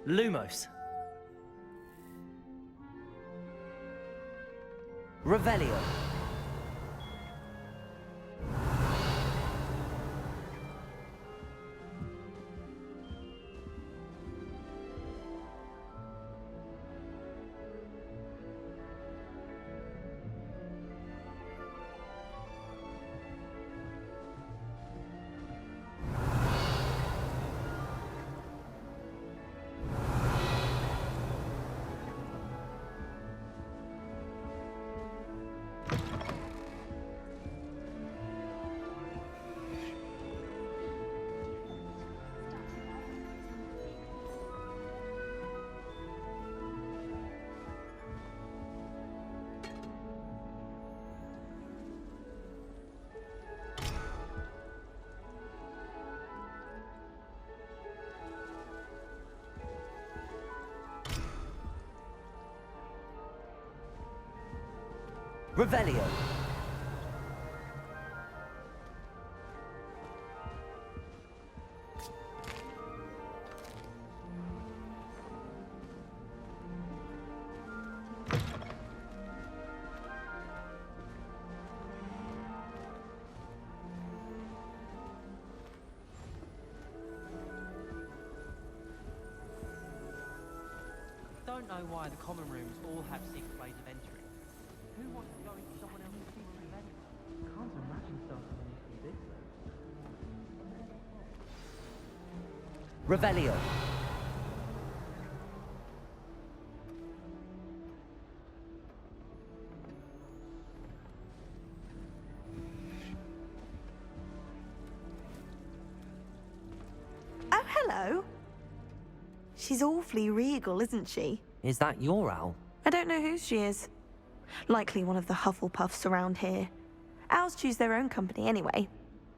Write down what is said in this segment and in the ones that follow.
Lumos. Revelio. Revelio. Don't know why the common rooms all have secret ways of entering. Who wants to go into someone else's secret room anyway? Can't imagine starting anything this. Revelio. Oh, hello. She's awfully regal, isn't she? Is that your owl? I don't know whose she is. Likely one of the Hufflepuffs around here. Owls choose their own company anyway.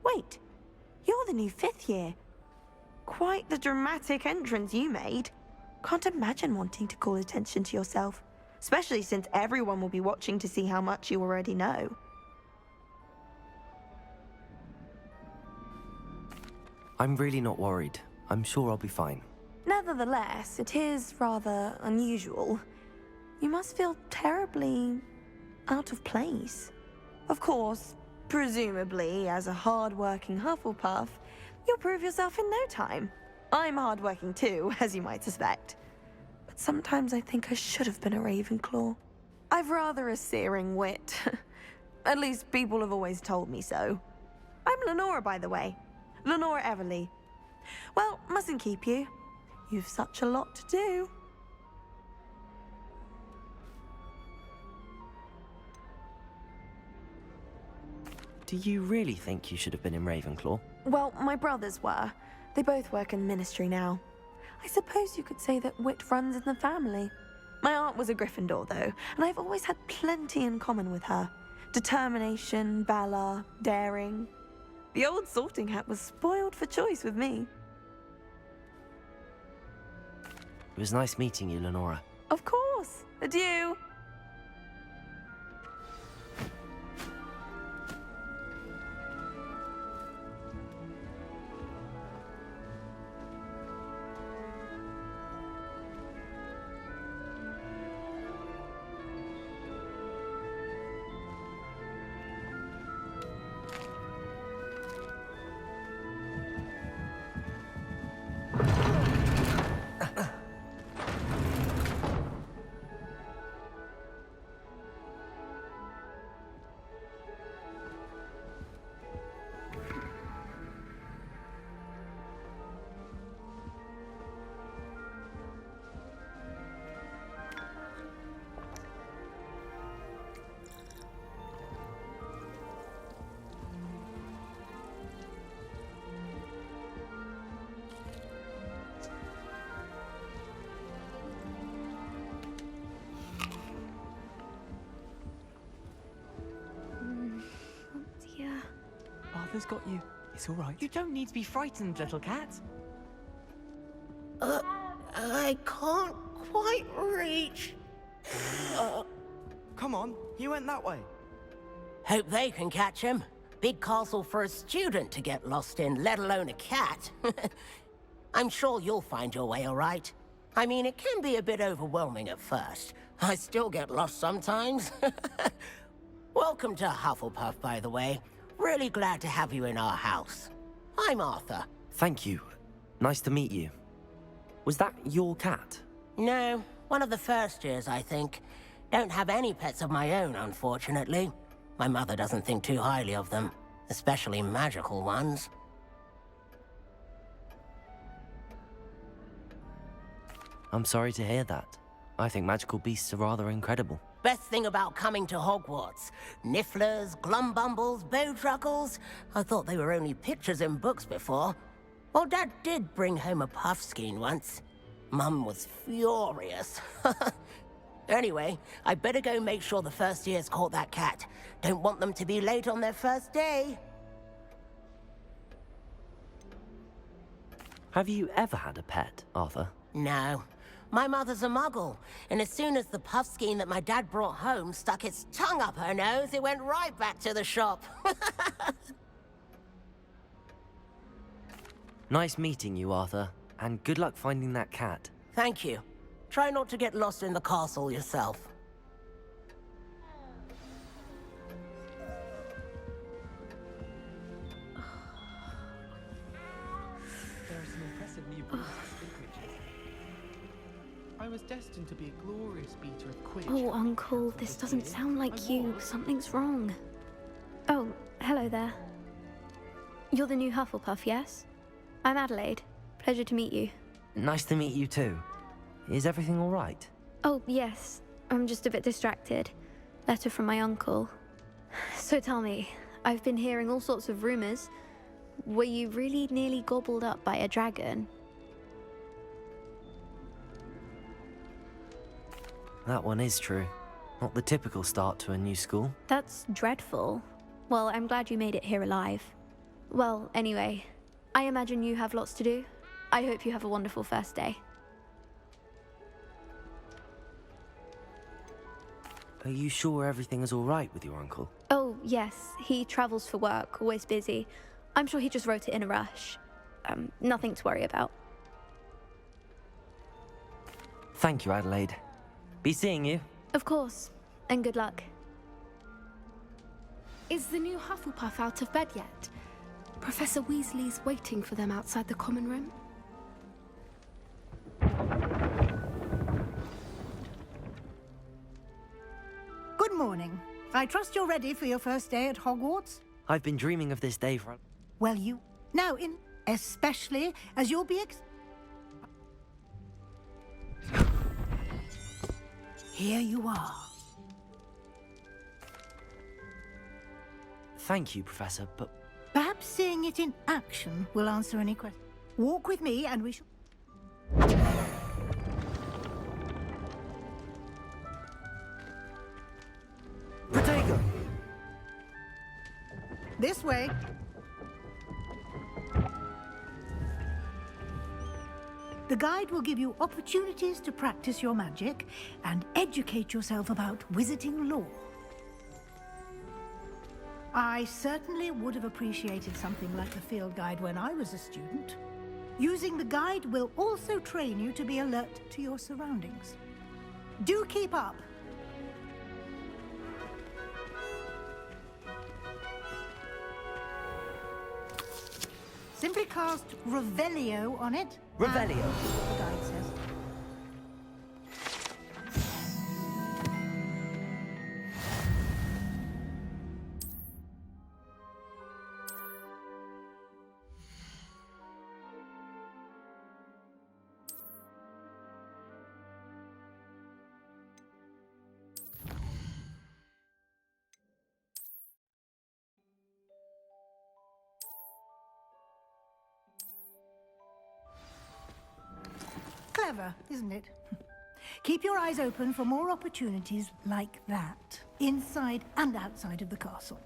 Wait, you're the new 5th year. Quite the dramatic entrance you made. Can't imagine wanting to call attention to yourself, especially since everyone will be watching to see how much you already know. I'm really not worried. I'm sure I'll be fine. Nevertheless, it is rather unusual. You must feel terribly out of place. Of course, presumably, as a hard-working Hufflepuff, you'll prove yourself in no time. I'm hard-working too, as you might suspect. But sometimes I think I should have been a Ravenclaw. I've rather a searing wit. At least people have always told me so. I'm Lenora, by the way. Lenora Everly. Well, mustn't keep you. You've such a lot to do. Do you really think you should have been in Ravenclaw? Well, my brothers were. They both work in ministry now. I suppose you could say that wit runs in the family. My aunt was a Gryffindor, though, and I've always had plenty in common with her. Determination, valor, daring. The old sorting hat was spoiled for choice with me. It was nice meeting you, Lenora. Of course. Adieu. Arthur's got you. It's all right. You don't need to be frightened, little cat. I can't quite reach. Come on, he went that way. Hope they can catch him. Big castle for a student to get lost in, let alone a cat. I'm sure you'll find your way all right. I mean, it can be a bit overwhelming at first. I still get lost sometimes. Welcome to Hufflepuff, by the way. Really glad to have you in our house. I'm Arthur. Thank you. Nice to meet you. Was that your cat? No, one of the first years, I think. Don't have any pets of my own, unfortunately. My mother doesn't think too highly of them, especially magical ones. I'm sorry to hear that. I think magical beasts are rather incredible. Best thing about coming to Hogwarts. Nifflers, Glumbumbles, Bowtruckles. I thought they were only pictures in books before. Well, Dad did bring home a Puffskein once. Mum was furious. Anyway, I better go make sure the first years caught that cat. Don't want them to be late on their first day. Have you ever had a pet, Arthur? No. My mother's a muggle, and as soon as the Puffskein that my dad brought home stuck its tongue up her nose, it went right back to the shop. Nice meeting you, Arthur, and good luck finding that cat. Thank you. Try not to get lost in the castle yourself. There are some impressive new rules for Quidditch. I was destined to be a glorious beater of Quidditch. Oh, Uncle, this doesn't sound like you. Something's wrong. Oh, hello there. You're the new Hufflepuff, yes? I'm Adelaide. Pleasure to meet you. Nice to meet you too. Is everything all right? Oh, yes. I'm just a bit distracted. Letter from my uncle. So tell me, I've been hearing all sorts of rumors. Were you really nearly gobbled up by a dragon? That one is true. Not the typical start to a new school. That's dreadful. Well, I'm glad you made it here alive. Well, anyway, I imagine you have lots to do. I hope you have a wonderful first day. Are you sure everything is all right with your uncle? Oh, yes. He travels for work, always busy. I'm sure he just wrote it in a rush. Nothing to worry about. Thank you, Adelaide. Be seeing you. Of course. And good luck. Is the new Hufflepuff out of bed yet? Professor Weasley's waiting for them outside the common room. Good morning. I trust you're ready for your first day at Hogwarts? I've been dreaming of this day for... Well, especially as you'll be Here you are. Thank you, Professor, but... Perhaps seeing it in action will answer any questions. Walk with me and we shall... Protego! This way. The guide will give you opportunities to practice your magic and educate yourself about wizarding lore. I certainly would have appreciated something like the field guide when I was a student. Using the guide will also train you to be alert to your surroundings. Do keep up. Simply cast Revelio on it. Revelio. The guide says. Clever, isn't it? Keep your eyes open for more opportunities like that, inside and outside of the castle.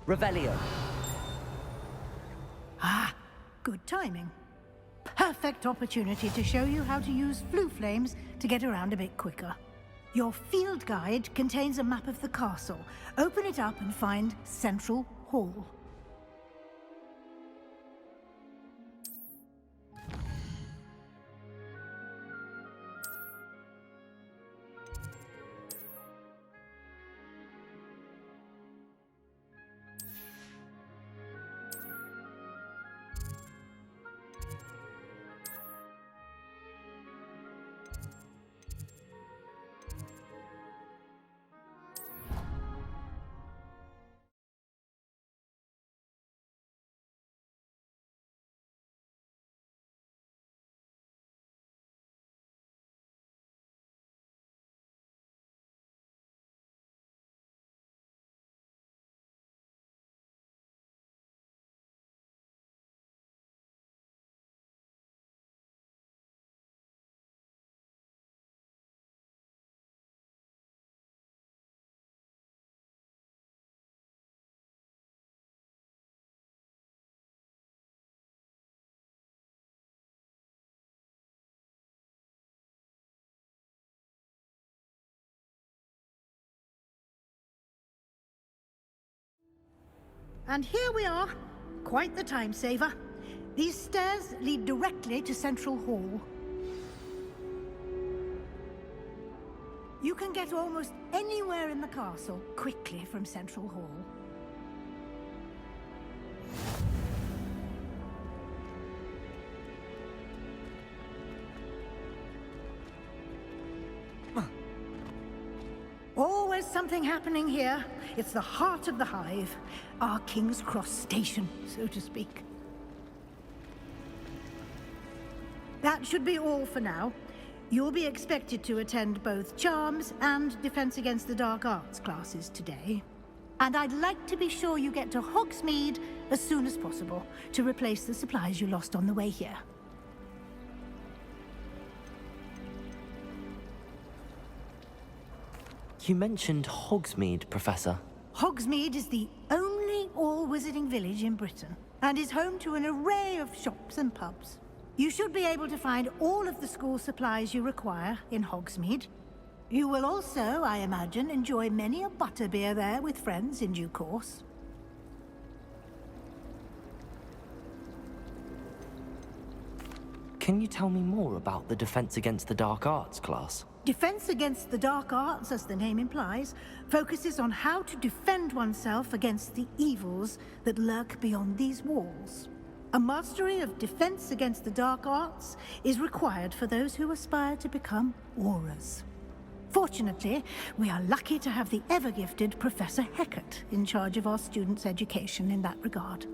Revelio. Ah, good timing. Perfect opportunity to show you how to use flue flames to get around a bit quicker. Your field guide contains a map of the castle. Open it up and find Central Hall. And here we are. Quite the time saver. These stairs lead directly to Central Hall. You can get almost anywhere in the castle quickly from Central Hall. Always something happening here. It's the heart of the hive. Our King's Cross station, so to speak. That should be all for now. You'll be expected to attend both Charms and Defense Against the Dark Arts classes today. And I'd like to be sure you get to Hogsmeade as soon as possible to replace the supplies you lost on the way here. You mentioned Hogsmeade, Professor. Hogsmeade is the only all-wizarding village in Britain, and is home to an array of shops and pubs. You should be able to find all of the school supplies you require in Hogsmeade. You will also, I imagine, enjoy many a butterbeer there with friends in due course. Can you tell me more about the Defense Against the Dark Arts class? Defense Against the Dark Arts, as the name implies, focuses on how to defend oneself against the evils that lurk beyond these walls. A mastery of Defense Against the Dark Arts is required for those who aspire to become Aurors. Fortunately, we are lucky to have the ever-gifted Professor Hecat in charge of our students' education in that regard.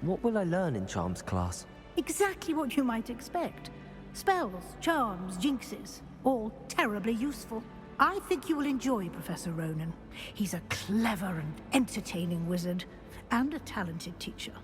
What will I learn in Charms class? Exactly what you might expect. Spells, charms, jinxes, all terribly useful. I think you will enjoy Professor Ronan. He's a clever and entertaining wizard, and a talented teacher.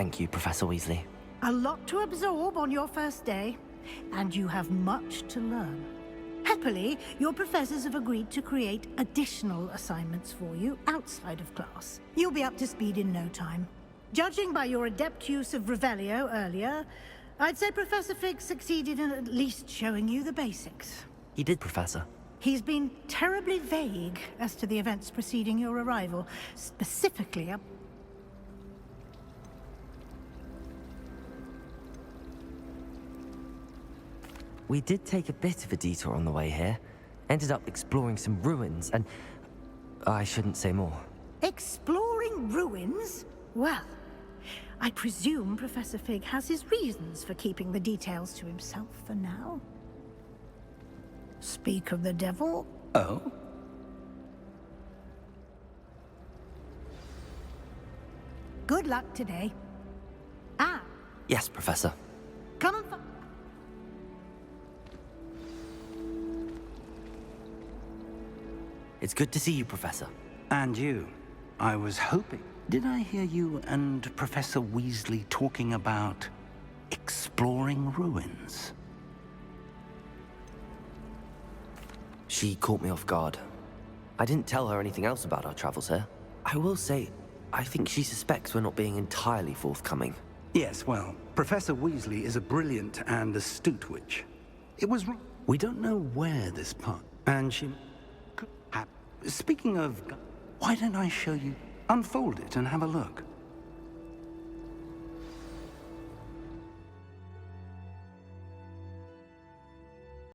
Thank you, Professor Weasley. A lot to absorb on your first day, and you have much to learn. Happily, your professors have agreed to create additional assignments for you outside of class. You'll be up to speed in no time. Judging by your adept use of Revelio earlier, I'd say Professor Fig succeeded in at least showing you the basics. He did, Professor. He's been terribly vague as to the events preceding your arrival, specifically up... We did take a bit of a detour on the way here. Ended up exploring some ruins, and I shouldn't say more. Exploring ruins? Well, I presume Professor Fig has his reasons for keeping the details to himself for now. Speak of the devil. Oh? Good luck today. Ah, Yes, Professor. come and... It's good to see you, Professor. And you. I was hoping. Did I hear you and Professor Weasley talking about exploring ruins? She caught me off guard. I didn't tell her anything else about our travels here. I will say, I think she suspects we're not being entirely forthcoming. Yes, well, Professor Weasley is a brilliant and astute witch. It was wrong. We don't know where this part... And she... could have... Speaking of... Why don't I show you... Unfold it and have a look.